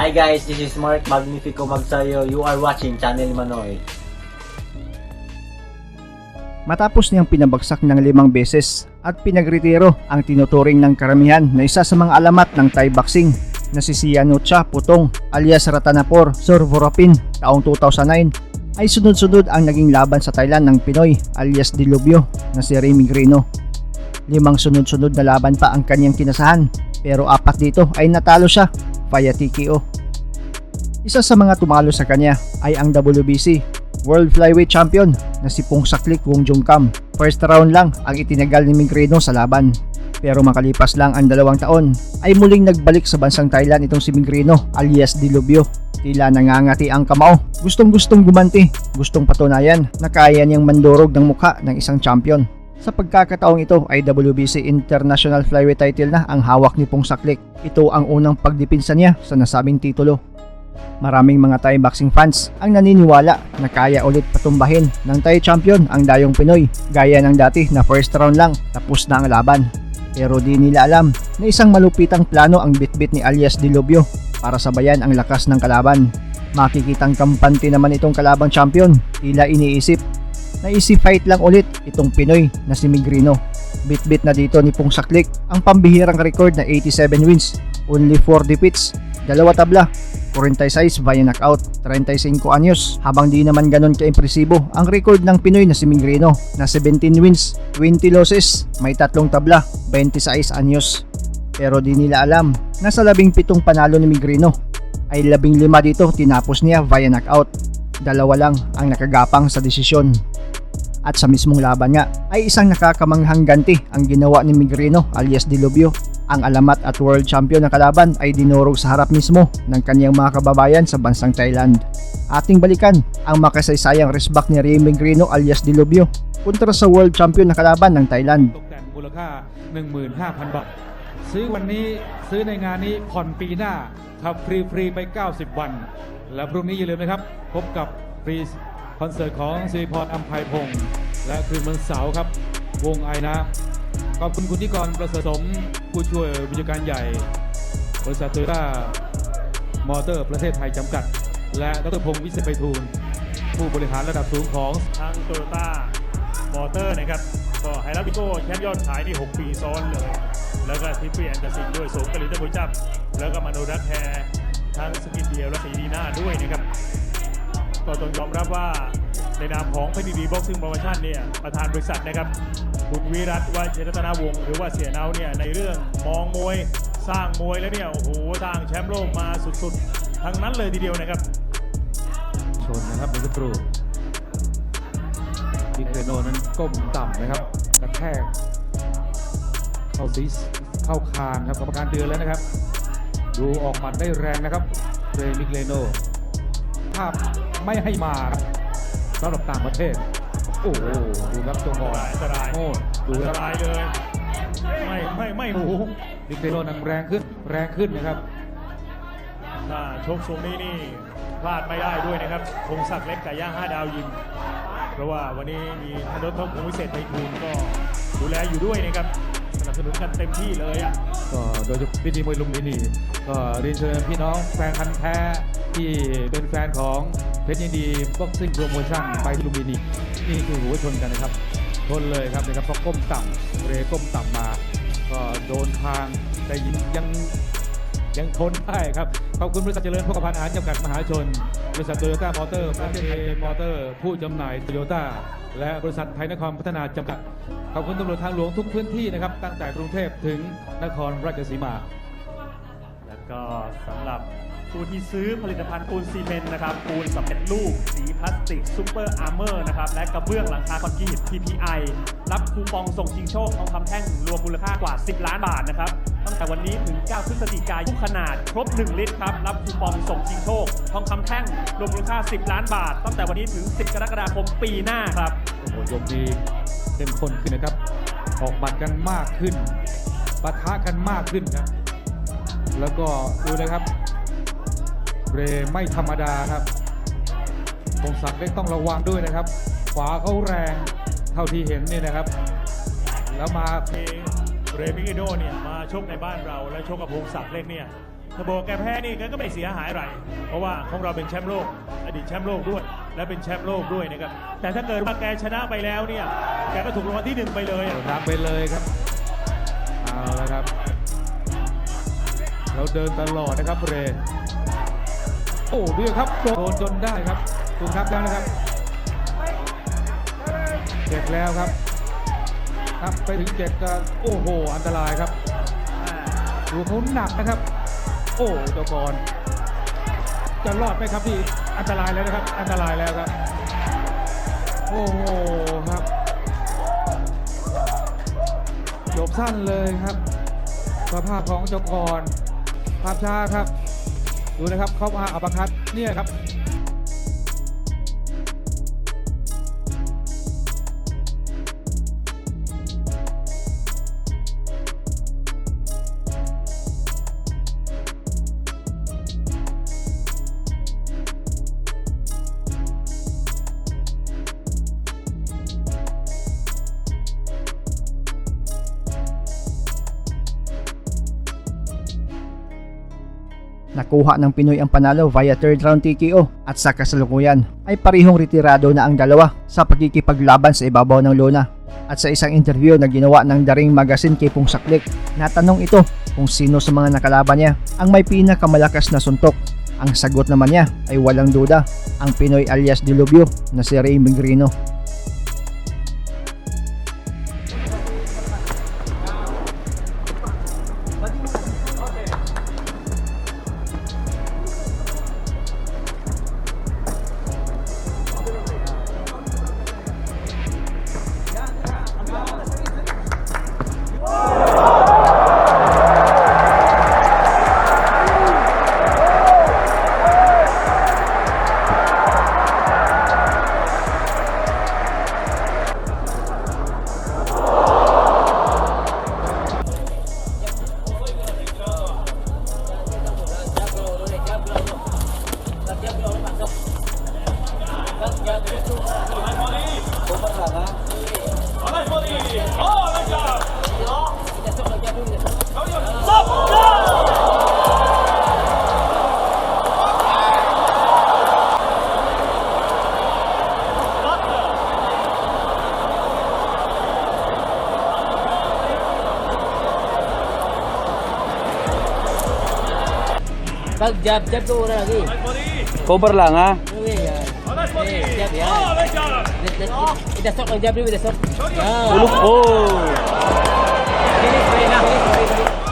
Hi guys, this is Mark Magnifico Magsayo. You are watching Channel Manoy. Matapos niyang pinabagsak ng 5 beses at pinagretiro ang tinuturing ng karamihan na isa sa mga alamat ng Thai boxing na si Sihanouk Putong alias Ratanapor Sorvorapin taong 2009 ay sunod-sunod ang naging laban sa Thailand ng Pinoy alias Dilubyo na si Remy Greno. 5 sunod-sunod na laban pa ang kanyang kinasahan pero 4 dito ay natalo siya via TKO. Isa sa mga tumalo sa kanya ay ang WBC World Flyweight Champion na si Phongsaklek Wongjongkam. First round lang ang itinagal ni Migreno sa laban. Pero makalipas lang ang 2 taon ay muling nagbalik sa bansang Thailand itong si Migreno alias Dilubyo. Tila nangangati ang kamao. Gustong-gustong gumanti, gustong patunayan na kaya niyang mandurog ng mukha ng isang champion. Sa pagkakataong ito ay WBC International Flyweight title na ang hawak ni Phongsaklek. Ito ang unang pagdipinsa niya sa nasabing titulo. Maraming mga Thai boxing fans ang naniniwala na kaya ulit patumbahin ng Thai champion ang dayong Pinoy gaya ng dati na first round lang tapos na ang laban. Pero di nila alam na isang malupitang plano ang bitbit ni alias Dilubyo para sabayan ang lakas ng kalaban. Makikitang kampante naman itong kalabang champion, tila iniisip na isi-fight lang ulit itong Pinoy na si Migreno. Bitbit na dito ni Phongsaklek ang pambihirang record na 87 wins, only 4 defeats, 2 tabla, 46 via knockout, 35 anyos. Habang di naman ganon ka-impresibo ang record ng Pinoy na si Migreno na 17 wins, 20 losses, may 3 tabla, 26 anyos. Pero di nila alam na sa 17 panalo ni Migreno ay 15 dito tinapos niya via knockout. 2 lang ang nakagapang sa desisyon. At sa mismong laban nga ay isang nakakamanghang ganti ang ginawa ni Migreno alias Dilubyo. Ang alamat at world champion na kalaban ay dinurog sa harap mismo ng kanyang mga kababayan sa bansang Thailand. Ating balikan ang makasaysayang resback ni Remy Greno alias Dilubyo kontra sa world champion na kalaban ng Thailand. ตกแต่งมูลค่า 15,000 บาทซื้อวันนี้ซื้อในงานนี้ผ่อนปีหน้าขับฟรีไป90 วันและพรุ่งนี้อย่าลืมนะครับพบกับฟรีคอนเสิร์ตของสิริพร อัมไพพงษ์และคืนวันเสาร์ครับวงไอนะขอบคุณคุณนิกรประเสริฐสมผู้ช่วยวิจัยการใหญ่บริษัทโตโยต้ามอเตอร์ประเทศไทยจำกัดและดรพงษ์วิเศษไพฑูรย์ผู้บริหารระดับสูงของทางโตโยต้ามอเตอร์นะครับก็ไฮรับิโก้แชมป์ยอดขายนี่6 ปีซ้อนเลยแล้วก็ทิปปี้แอนด์ซิงด้วยสมกลิตบุญจับแล้วก็มโนรักแฮทั้งสกินเดียวและสีดีหน้าด้วยนะครับก็ต้องยอมรับว่าในนามของเพชรดีบ็อกซิ่งโปรโมชั่นเนี่ยประธานบริษัทนะครับคุณวิรัตวชิรรัตนวงศ์หรือว่าเสียเนาเนี่ยในเรื่องมองมวยสร้างมวยแล้วเนี่ยโอ้โหสร้างแชมป์โลกมาสุดๆทั้งนั้นเลยทีเดียวนะครับชนนะครับเป็นสักครู่มิเกโนนั้นก้มต่ำนะครับกระแทกเข้าซีสเข้าคางครับกรรมการเตือนแล้วนะครับดูออกหมัดได้แรงนะครับเรมิเกโนภาพไม่ให้มาสำหรับต่างประเทศโอ้โหดูครับตัวงออันตรายโอ้ดูอันตรายเลยไม่หูมิเกโนนั้นแรงขึ้นนะครับถ้าชกทรงนี้นี่พลาดไม่ได้ด้วยนะครับพงศักดิ์เล็กไก่ย่าง5 ดาวยิมเพราะว่าวันนี้มีธนดลทองวิเศษไพฑูรย์ก็ดูแลอยู่ด้วยนะครับสนับสนุนกันเต็มที่เลยอ่ะก็โดยเฉพาะพิธีมวยลุมพินีก็เรียนเชิญพี่น้องแฟนพันธุ์แท้ที่เป็นแฟนของเพชรยินดีบ็อกซิ่งโปรโมชั่นไปที่ลุมพินีนี่คือหัวชนกันนะครับชนเลยครับนะครับพอก้มต่ำเรก้มต่ำมาก็โดนทางแต่ยังทนได้ครับขอบคุณบริษัทเจริญพกพาอาหารจำกัดมหาชนบริษัทโตโยต้ามอเตอร์ประเทศไทยมอเตอร์ผู้จำหน่ายโตโยต้าและบริษัทไทยนครพัฒนาจำกัดขอบคุณตำรวจทางหลวงทุกพื้นที่นะครับตั้งแต่กรุงเทพถึงนครราชสีมาแล้วก็สำหรับผู้ที่ซื้อผลิตภัณฑ์ปูนซีเมนต์นะครับปูนสำเร็จรูปสีพลาสติกซูเปอร์อาร์เมอร์นะครับและกระเบื้องหลังคาคอนกรีต TPI รับคูปองส่งชิงโชคทองคำแท่งรวมมูลค่ากว่า10 ล้านบาทนะครับตั้งแต่วันนี้ถึง9 พฤศจิกายนทุกขนาดครบ1 ลิตรครับรับคูปองส่งชิงโชคทองคำแท่งรวมมูลค่า10 ล้านบาทตั้งแต่วันนี้ถึง10 กรกฎาคมปีหน้าครับโอ้โหยกดีเข้มข้นขึ้นนะครับออกหมัดกันมากขึ้นปะทะกันมากขึ้นครับแล้วก็ดูนะครับเรไม่ธรรมดาครับพงศักดิ์เล็กต้องระวังด้วยนะครับขวาเขาแรงเท่าที่เห็นนี่นะครับแล้วมาเรมิเกโดเนี่ยมาชกในบ้านเราและชกกับพงศักดิ์เล็กเนี่ย ถ้าบอกแกแพ้นี่ก็ไม่เสียหายอะไรเพราะว่าของเราเป็นแชมป์โลกอดีตแชมป์โลกด้วย และเป็นแชมป์โลกด้วยนะครับแต่ถ้าเกิดว่าแกชนะไปแล้วเนี่ยแกก็ถูกรางวัลที่1ไปเลย รับไปเลยครับเอาละครับเราเดินตลอดนะครับเรย์โอ้ดูครับโดนจนได้ครับถูกนับแล้วนะครับเจ็ดแล้วครับนับไปถึง7ก็โอ้โหอันตรายครับดูเขาหนักนะครับโอ้เจ้ากรจะรอดไหมครับพี่อันตรายแล้วนะครับอันตรายแล้วครับโอ้โหครับจบสั้นเลยครับสภาพของเจ้ากรภาพช้าครับดูนะครับเข้ามาอัปคัตเนี่ยครับ Nakuha ng Pinoy ang panalo via third round TKO at sa kasalukuyan ay parihong retirado na ang dalawa sa pagkikipaglaban sa ibabaw ng lona. At sa isang interview na ginawa ng Daring Magazine kay Pong Saklik, natanong ito kung sino sa mga nakalaban niya ang may pinakamalakas na suntok. Ang sagot naman niya ay walang duda, ang Pinoy alias Dilubyo na si Ray Megrino. Pag jab ko una lagi. Cover lang ha. Jab yan. Idasok ang jab ni idasok. Tulog ko. Finish, finish.